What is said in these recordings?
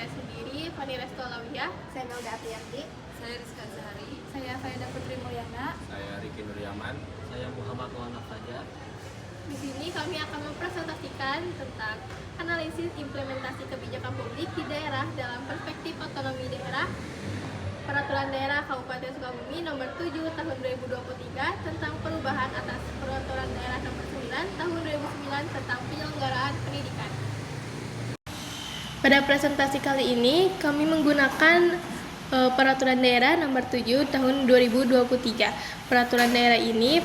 saya sendiri, Fani Resto Alawiyah. Saya Melda Apriyanti. Saya Rizka Zahari. Saya Faida Putri Mulyana. Saya Riki Nuryaman. Saya Muhammad Muhammad Fajar. Di sini kami akan mempresentasikan tentang analisis implementasi kebijakan publik di daerah dalam perspektif otonomi daerah, Peraturan Daerah Kabupaten Sukabumi Nomor 7 Tahun 2023 tentang perubahan atas Peraturan Daerah Nomor 9 Tahun 2009 tentang penyelenggaraan pendidikan. Pada presentasi kali ini kami menggunakan Peraturan Daerah Nomor 7 Tahun 2023. Peraturan daerah ini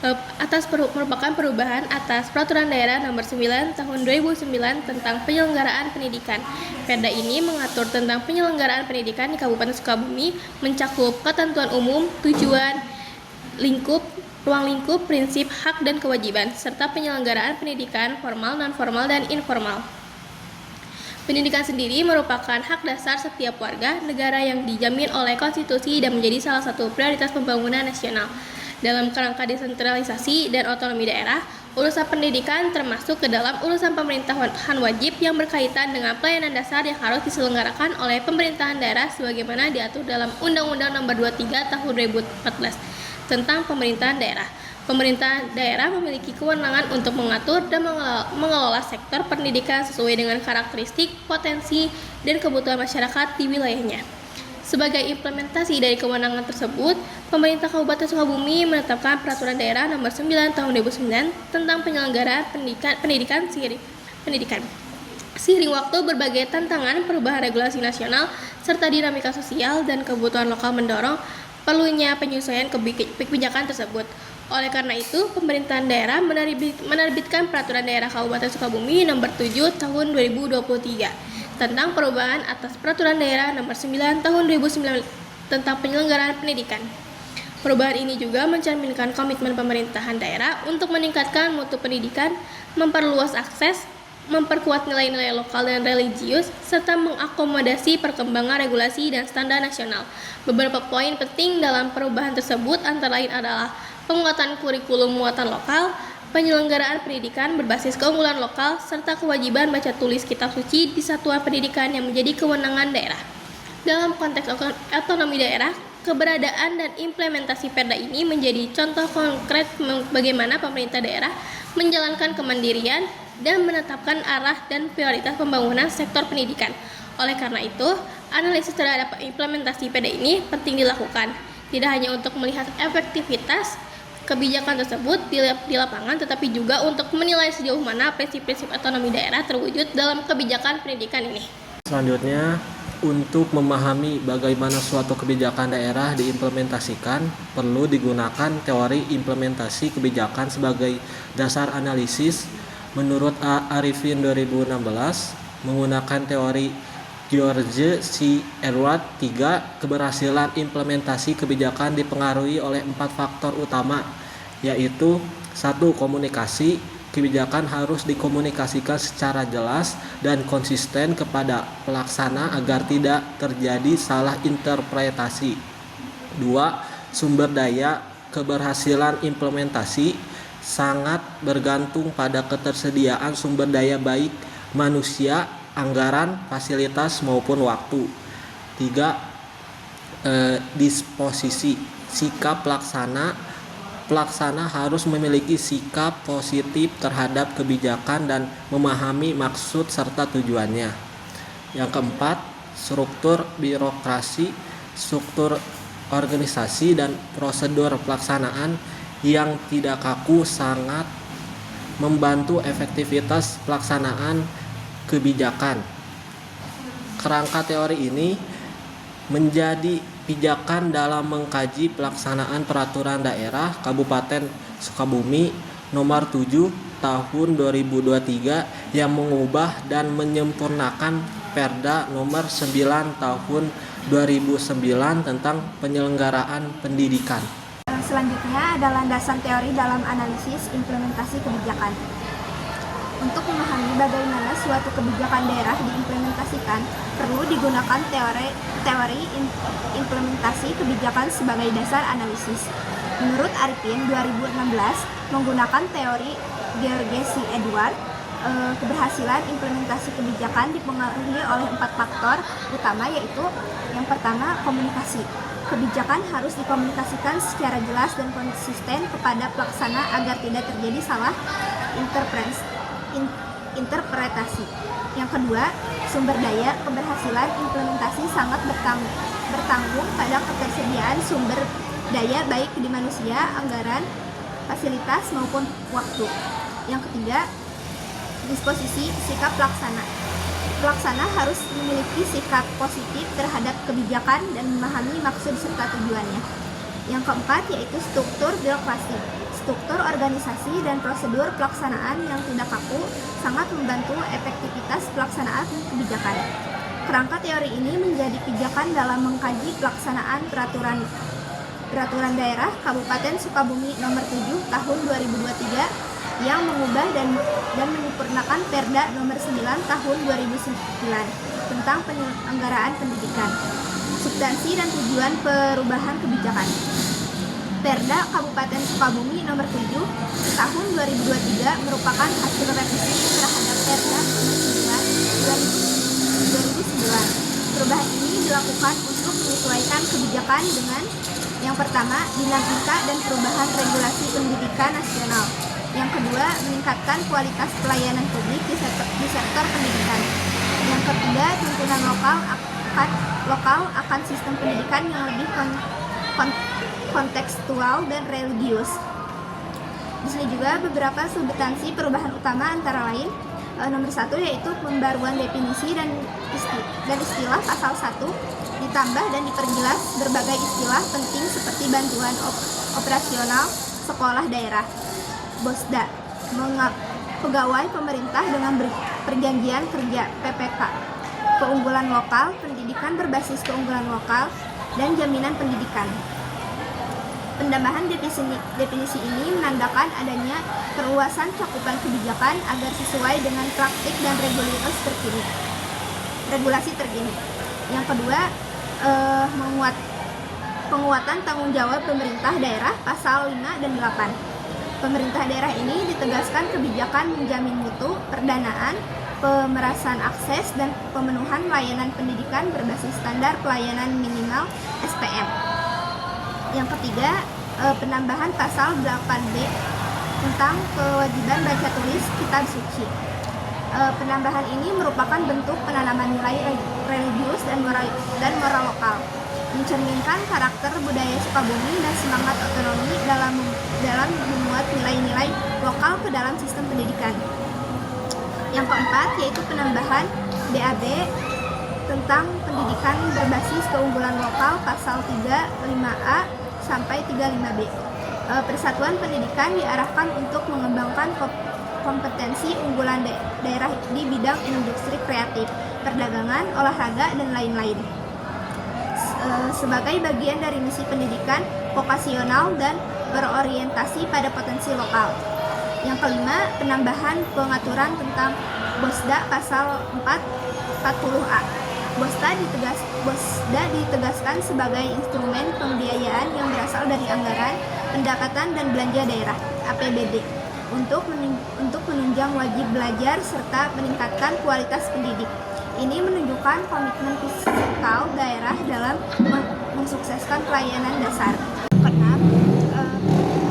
merupakan perubahan atas Peraturan Daerah Nomor 9 Tahun 2009 tentang penyelenggaraan pendidikan. Perda ini mengatur tentang penyelenggaraan pendidikan di Kabupaten Sukabumi, mencakup ketentuan umum, tujuan, ruang lingkup, prinsip, hak dan kewajiban, serta penyelenggaraan pendidikan formal, non-formal, dan informal. Pendidikan sendiri merupakan hak dasar setiap warga negara yang dijamin oleh konstitusi dan menjadi salah satu prioritas pembangunan nasional. Dalam kerangka desentralisasi dan otonomi daerah, urusan pendidikan termasuk ke dalam urusan pemerintahan wajib yang berkaitan dengan pelayanan dasar yang harus diselenggarakan oleh pemerintahan daerah sebagaimana diatur dalam Undang-Undang Nomor 23 Tahun 2014 tentang pemerintahan daerah. Pemerintah daerah memiliki kewenangan untuk mengatur dan mengelola sektor pendidikan sesuai dengan karakteristik, potensi, dan kebutuhan masyarakat di wilayahnya. Sebagai implementasi dari kewenangan tersebut, pemerintah Kabupaten Sukabumi menetapkan Peraturan Daerah Nomor 9 Tahun 2009 tentang penyelenggaraan pendidikan. Seiring waktu, berbagai tantangan, perubahan regulasi nasional, serta dinamika sosial dan kebutuhan lokal mendorong perlunya penyesuaian kebijakan tersebut. Oleh karena itu, pemerintahan daerah menerbitkan Peraturan Daerah Kabupaten Sukabumi Nomor 7 Tahun 2023 tentang perubahan atas Peraturan Daerah Nomor 9 Tahun 2009 tentang penyelenggaraan pendidikan. Perubahan ini juga mencerminkan komitmen pemerintahan daerah untuk meningkatkan mutu pendidikan, memperluas akses, memperkuat nilai-nilai lokal dan religius, serta mengakomodasi perkembangan regulasi dan standar nasional. Beberapa poin penting dalam perubahan tersebut antara lain adalah penguatan kurikulum muatan lokal, penyelenggaraan pendidikan berbasis keunggulan lokal, serta kewajiban baca tulis kitab suci di satuan pendidikan yang menjadi kewenangan daerah. Dalam konteks otonomi daerah, keberadaan dan implementasi Perda ini menjadi contoh konkret bagaimana pemerintah daerah menjalankan kemandirian dan menetapkan arah dan prioritas pembangunan sektor pendidikan. Oleh karena itu, analisis terhadap implementasi Perda ini penting dilakukan, tidak hanya untuk melihat efektivitas kebijakan tersebut di lapangan, tetapi juga untuk menilai sejauh mana prinsip-prinsip otonomi daerah terwujud dalam kebijakan pendidikan ini. Selanjutnya, untuk memahami bagaimana suatu kebijakan daerah diimplementasikan, perlu digunakan teori implementasi kebijakan sebagai dasar analisis. Menurut Arifin 2016, menggunakan teori George C. Edward III, keberhasilan implementasi kebijakan dipengaruhi oleh 4 faktor utama, yaitu 1. Komunikasi. Kebijakan harus dikomunikasikan secara jelas dan konsisten kepada pelaksana agar tidak terjadi salah interpretasi. 2. Sumber daya. Keberhasilan implementasi sangat bergantung pada ketersediaan sumber daya baik manusia, anggaran, fasilitas maupun waktu. 3. Disposisi. Sikap pelaksana harus memiliki sikap positif terhadap kebijakan dan memahami maksud serta tujuannya. Yang keempat, struktur birokrasi, struktur organisasi dan prosedur pelaksanaan yang tidak kaku sangat membantu efektivitas pelaksanaan kebijakan. Kerangka teori ini menjadi pijakan dalam mengkaji pelaksanaan Peraturan Daerah Kabupaten Sukabumi Nomor 7 Tahun 2023 yang mengubah dan menyempurnakan Perda Nomor 9 Tahun 2009 tentang penyelenggaraan pendidikan. Selanjutnya adalah landasan teori dalam analisis implementasi kebijakan. Untuk memahami bagaimana suatu kebijakan daerah diimplementasikan, perlu digunakan teori implementasi kebijakan sebagai dasar analisis. Menurut Arifin 2016, menggunakan teori George C. Edward Keberhasilan implementasi kebijakan dipengaruhi oleh 4 faktor utama, yaitu yang pertama, komunikasi. Kebijakan harus dikomunikasikan secara jelas dan konsisten kepada pelaksana agar tidak terjadi salah interpretasi. Yang kedua, sumber daya. Keberhasilan implementasi sangat bertanggung pada ketersediaan sumber daya baik di manusia, anggaran, fasilitas maupun waktu. Yang ketiga, disposisi sikap pelaksana. Pelaksana harus memiliki sikap positif terhadap kebijakan dan memahami maksud serta tujuannya. Yang keempat, yaitu struktur birokrasi. Struktur organisasi dan prosedur pelaksanaan yang tidak kaku sangat membantu efektivitas pelaksanaan kebijakan. Kerangka teori ini menjadi pijakan dalam mengkaji pelaksanaan peraturan daerah Kabupaten Sukabumi nomor 7 tahun 2023 yang mengubah dan menyempurnakan Perda nomor 9 tahun 2009 tentang penyelenggaraan pendidikan. Substansi dan tujuan perubahan kebijakan. Perda Kabupaten Sukabumi nomor 7 tahun 2023 merupakan hasil revisi terhadap Perda nomor 9 2009. Perubahan ini dilakukan untuk menyesuaikan kebijakan dengan yang pertama, dinamika dan perubahan regulasi pendidikan nasional. Yang kedua, meningkatkan kualitas pelayanan publik di sektor pendidikan. Yang ketiga, tuntunan lokal akan sistem pendidikan yang lebih kontekstual dan religius. Di sini juga beberapa substansi perubahan utama antara lain nomor 1, yaitu pembaruan definisi dan istilah pasal 1, ditambah dan diperjelas berbagai istilah penting seperti bantuan operasional sekolah daerah, BOSDA, pegawai pemerintah dengan perjanjian kerja PPK, keunggulan lokal, pendidikan berbasis keunggulan lokal, dan jaminan pendidikan. Penambahan definisi ini menandakan adanya perluasan cakupan kebijakan agar sesuai dengan praktik dan regulasi terkini. Yang kedua, penguatan tanggung jawab pemerintah daerah pasal 5 dan 8. Pemerintah daerah ini ditegaskan kebijakan menjamin mutu, perdanaan, pemerasan akses, dan pemenuhan layanan pendidikan berbasis standar pelayanan minimal SPM. Yang ketiga, penambahan pasal 8B tentang kewajiban baca tulis kitab suci. Penambahan ini merupakan bentuk penanaman nilai religius dan moral lokal, mencerminkan karakter budaya Sukabumi dan semangat otonomi dalam memuat nilai-nilai lokal ke dalam sistem pendidikan. Yang keempat, yaitu penambahan BAB tentang pendidikan berbasis keunggulan lokal pasal 35A sampai 35B. Persatuan pendidikan diarahkan untuk mengembangkan kompetensi unggulan daerah di bidang industri kreatif, perdagangan, olahraga, dan lain-lain. Sebagai bagian dari misi pendidikan vokasional dan berorientasi pada potensi lokal. Yang kelima, penambahan pengaturan tentang BOSDA pasal 40A. BOSDA ditegaskan sebagai instrumen pembiayaan yang berasal dari anggaran, pendapatan, dan belanja daerah (APBD) untuk menunjang wajib belajar serta meningkatkan kualitas pendidik. Ini menunjukkan komitmen fiskal daerah dalam mensukseskan pelayanan dasar. Keenam,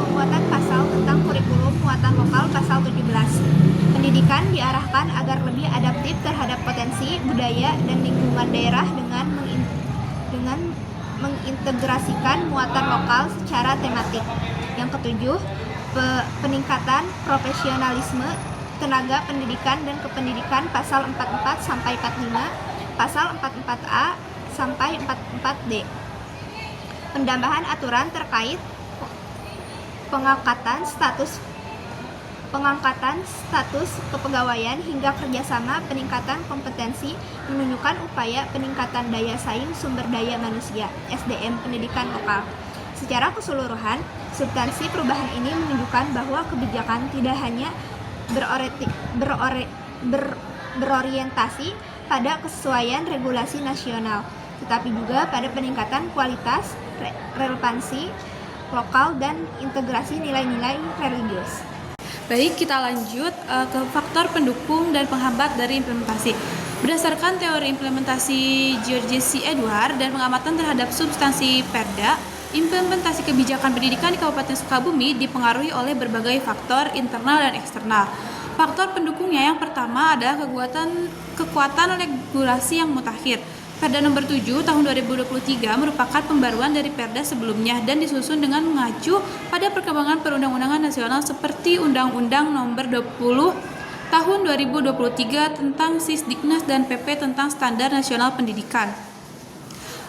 penguatan pasal tentang kurikulum muatan lokal pasal 17. Pendidikan diarahkan agar lebih adaptif terhadap potensi, budaya, dan lingkungan daerah dengan mengintegrasikan muatan lokal secara tematik. Yang ketujuh, peningkatan profesionalisme tenaga pendidikan dan kependidikan pasal 44 sampai 45, pasal 44A sampai 44D. Penambahan aturan terkait pengangkatan status kepegawaian hingga kerjasama peningkatan kompetensi menunjukkan upaya peningkatan daya saing sumber daya manusia (SDM) pendidikan lokal. Secara keseluruhan, substansi perubahan ini menunjukkan bahwa kebijakan tidak hanya berorientasi pada kesesuaian regulasi nasional, tetapi juga pada peningkatan kualitas, relevansi lokal, dan integrasi nilai-nilai religius. Baik, kita lanjut ke faktor pendukung dan penghambat dari implementasi. Berdasarkan teori implementasi George C. Edward dan pengamatan terhadap substansi Perda, implementasi kebijakan pendidikan di Kabupaten Sukabumi dipengaruhi oleh berbagai faktor internal dan eksternal. Faktor pendukungnya yang pertama adalah kekuatan regulasi yang mutakhir. Perda nomor 7 tahun 2023 merupakan pembaruan dari Perda sebelumnya dan disusun dengan mengacu pada perkembangan perundang-undangan nasional seperti Undang-Undang nomor 20 tahun 2023 tentang Sisdiknas dan PP tentang Standar Nasional Pendidikan.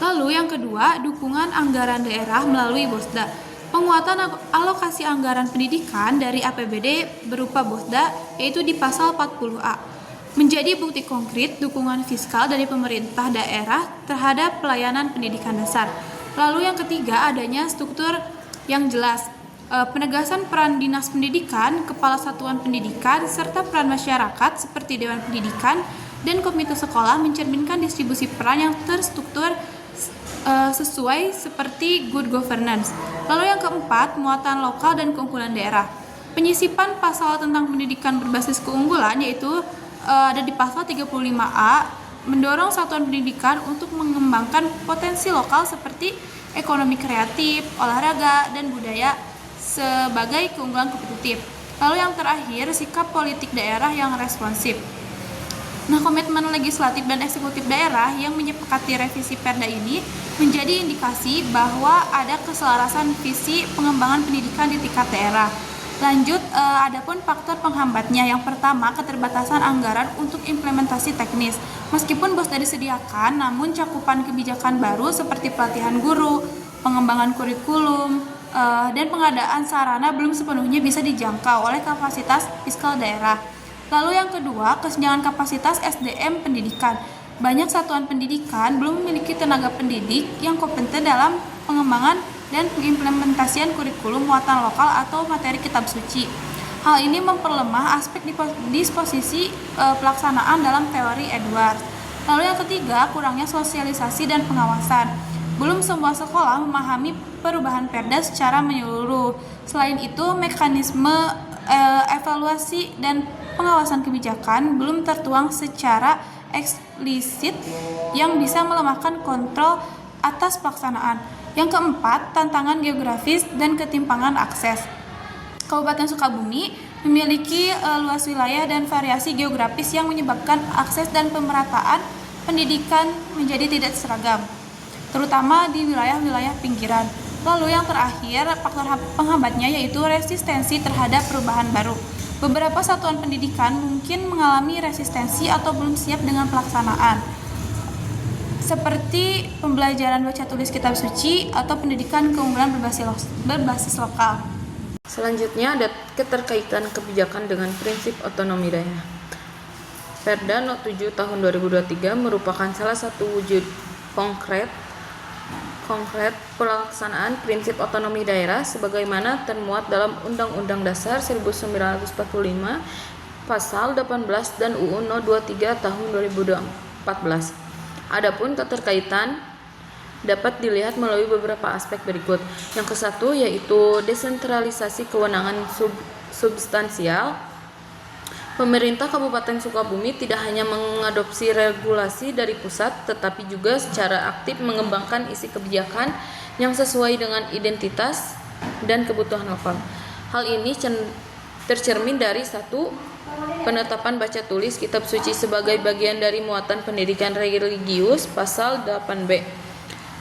Lalu yang kedua, dukungan anggaran daerah melalui BOSDA. Penguatan alokasi anggaran pendidikan dari APBD berupa BOSDA yaitu di pasal 40A. Menjadi bukti konkret dukungan fiskal dari pemerintah daerah terhadap pelayanan pendidikan dasar. Lalu yang ketiga, adanya struktur yang jelas. Penegasan peran dinas pendidikan, kepala satuan pendidikan, serta peran masyarakat seperti dewan pendidikan dan komite sekolah mencerminkan distribusi peran yang terstruktur sesuai seperti good governance. Lalu yang keempat, muatan lokal dan keunggulan daerah. Penyisipan pasal tentang pendidikan berbasis keunggulan yaitu ada di pasal 35A mendorong satuan pendidikan untuk mengembangkan potensi lokal seperti ekonomi kreatif, olahraga, dan budaya sebagai keunggulan kompetitif. Lalu yang terakhir, sikap politik daerah yang responsif. Nah, komitmen legislatif dan eksekutif daerah yang menyepakati revisi Perda ini menjadi indikasi bahwa ada keselarasan visi pengembangan pendidikan di tingkat daerah. Lanjut, adapun faktor penghambatnya. Yang pertama, keterbatasan anggaran untuk implementasi teknis. Meskipun BOSDA disediakan, namun cakupan kebijakan baru seperti pelatihan guru, pengembangan kurikulum, dan pengadaan sarana belum sepenuhnya bisa dijangkau oleh kapasitas fiskal daerah. Lalu yang kedua, kesenjangan kapasitas SDM pendidikan. Banyak satuan pendidikan belum memiliki tenaga pendidik yang kompeten dalam pengembangan dan pengimplementasian kurikulum muatan lokal atau materi kitab suci. Hal ini memperlemah aspek disposisi pelaksanaan dalam teori Edwards. Lalu yang ketiga, kurangnya sosialisasi dan pengawasan. Belum semua sekolah memahami perubahan Perda secara menyeluruh. Selain itu, mekanisme evaluasi dan pengawasan kebijakan belum tertuang secara eksplisit yang bisa melemahkan kontrol atas pelaksanaan. Yang keempat, tantangan geografis dan ketimpangan akses. Kabupaten Sukabumi memiliki luas wilayah dan variasi geografis yang menyebabkan akses dan pemerataan pendidikan menjadi tidak seragam, terutama di wilayah-wilayah pinggiran. Lalu yang terakhir, faktor penghambatnya yaitu resistensi terhadap perubahan baru. Beberapa satuan pendidikan mungkin mengalami resistensi atau belum siap dengan pelaksanaan, seperti pembelajaran baca tulis kitab suci atau pendidikan keunggulan berbasis lokal. Selanjutnya ada keterkaitan kebijakan dengan prinsip otonomi daerah. Perda No. 7 tahun 2023 merupakan salah satu wujud konkret pelaksanaan prinsip otonomi daerah sebagaimana termuat dalam Undang-Undang Dasar 1945 Pasal 18 dan UU No. 23 tahun 2014. Adapun keterkaitan dapat dilihat melalui beberapa aspek berikut. Yang ke-1 yaitu desentralisasi kewenangan substansial. Pemerintah Kabupaten Sukabumi tidak hanya mengadopsi regulasi dari pusat, tetapi juga secara aktif mengembangkan isi kebijakan yang sesuai dengan identitas dan kebutuhan lokal. Hal ini tercermin dari 1. Penetapan baca tulis kitab suci sebagai bagian dari muatan pendidikan religius pasal 8B.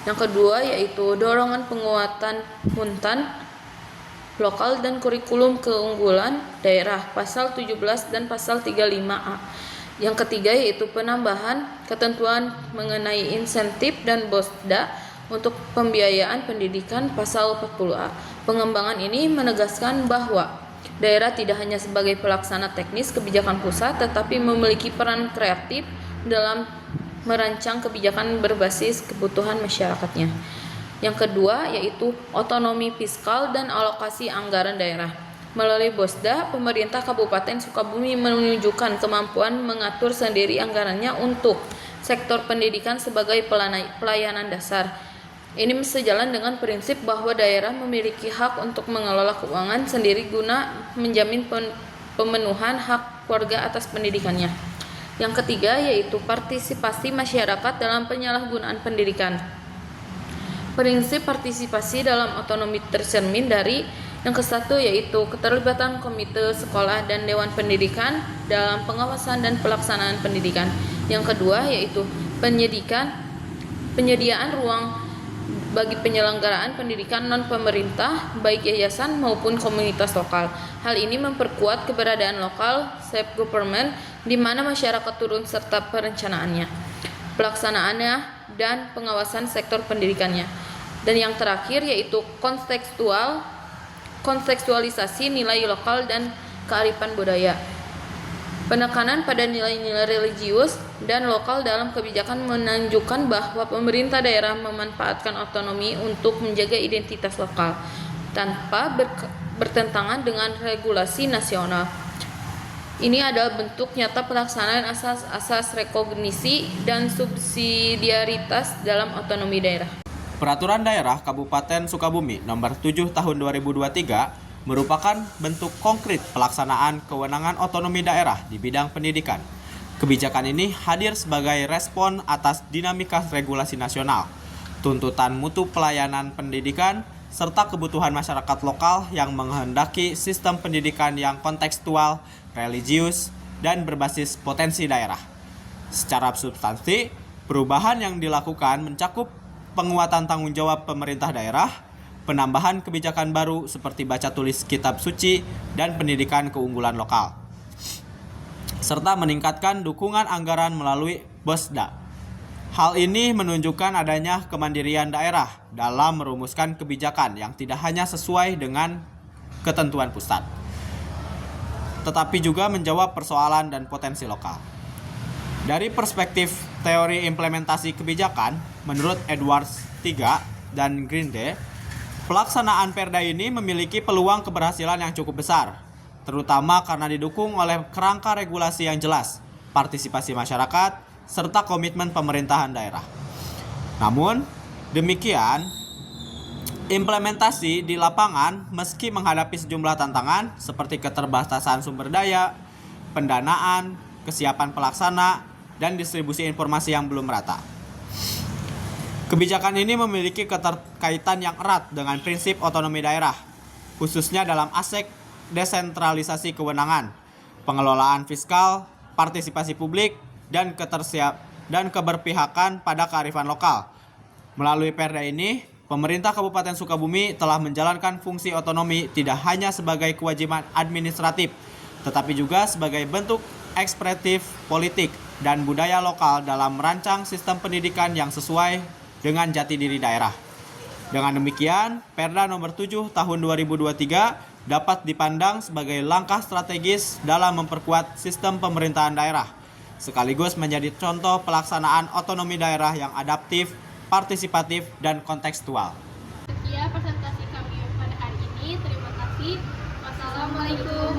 Yang kedua yaitu dorongan penguatan huntan lokal dan kurikulum keunggulan daerah pasal 17 dan pasal 35A. Yang ketiga yaitu penambahan ketentuan mengenai insentif dan BOSDA untuk pembiayaan pendidikan pasal 40A. Pengembangan ini menegaskan bahwa daerah tidak hanya sebagai pelaksana teknis kebijakan pusat, tetapi memiliki peran kreatif dalam merancang kebijakan berbasis kebutuhan masyarakatnya. Yang kedua yaitu otonomi fiskal dan alokasi anggaran daerah. Melalui BOSDA, pemerintah Kabupaten Sukabumi menunjukkan kemampuan mengatur sendiri anggarannya untuk sektor pendidikan sebagai pelayanan dasar. Ini sejalan dengan prinsip bahwa daerah memiliki hak untuk mengelola keuangan sendiri guna menjamin pemenuhan hak warga atas pendidikannya. Yang ketiga yaitu partisipasi masyarakat dalam penyalahgunaan pendidikan. Prinsip partisipasi dalam otonomi tercermin dari yang kesatu yaitu keterlibatan komite sekolah dan dewan pendidikan dalam pengawasan dan pelaksanaan pendidikan. Yang kedua yaitu penyediaan ruang bagi penyelenggaraan pendidikan non-pemerintah baik yayasan maupun komunitas lokal. Hal ini memperkuat keberadaan lokal self-government di mana masyarakat turun serta perencanaannya, pelaksanaannya, dan pengawasan sektor pendidikannya. Dan yang terakhir yaitu kontekstualisasi nilai lokal dan kearifan budaya. Penekanan pada nilai-nilai religius dan lokal dalam kebijakan menunjukkan bahwa pemerintah daerah memanfaatkan otonomi untuk menjaga identitas lokal tanpa bertentangan dengan regulasi nasional. Ini adalah bentuk nyata pelaksanaan asas-asas rekognisi dan subsidiaritas dalam otonomi daerah. Peraturan Daerah Kabupaten Sukabumi Nomor 7 Tahun 2023 merupakan bentuk konkret pelaksanaan kewenangan otonomi daerah di bidang pendidikan. Kebijakan ini hadir sebagai respon atas dinamika regulasi nasional, tuntutan mutu pelayanan pendidikan, serta kebutuhan masyarakat lokal yang menghendaki sistem pendidikan yang kontekstual, religius, dan berbasis potensi daerah. Secara substansi, perubahan yang dilakukan mencakup penguatan tanggung jawab pemerintah daerah, penambahan kebijakan baru seperti baca tulis kitab suci dan pendidikan keunggulan lokal, serta meningkatkan dukungan anggaran melalui BOSDA. Hal ini menunjukkan adanya kemandirian daerah dalam merumuskan kebijakan yang tidak hanya sesuai dengan ketentuan pusat, tetapi juga menjawab persoalan dan potensi lokal. Dari perspektif teori implementasi kebijakan, menurut Edwards III dan Grinde, pelaksanaan Perda ini memiliki peluang keberhasilan yang cukup besar, terutama karena didukung oleh kerangka regulasi yang jelas, partisipasi masyarakat, serta komitmen pemerintahan daerah. Namun, demikian, implementasi di lapangan meski menghadapi sejumlah tantangan seperti keterbatasan sumber daya, pendanaan, kesiapan pelaksana, dan distribusi informasi yang belum merata. Kebijakan ini memiliki keterkaitan yang erat dengan prinsip otonomi daerah, khususnya dalam aspek desentralisasi kewenangan, pengelolaan fiskal, partisipasi publik, dan keberpihakan pada kearifan lokal. Melalui Perda ini, pemerintah Kabupaten Sukabumi telah menjalankan fungsi otonomi tidak hanya sebagai kewajiban administratif, tetapi juga sebagai bentuk ekspresif politik dan budaya lokal dalam merancang sistem pendidikan yang sesuai dengan jati diri daerah. Dengan demikian, Perda Nomor 7 Tahun 2023 dapat dipandang sebagai langkah strategis dalam memperkuat sistem pemerintahan daerah, sekaligus menjadi contoh pelaksanaan otonomi daerah yang adaptif, partisipatif, dan kontekstual. Sekian presentasi kami pada hari ini. Terima kasih. Wassalamualaikum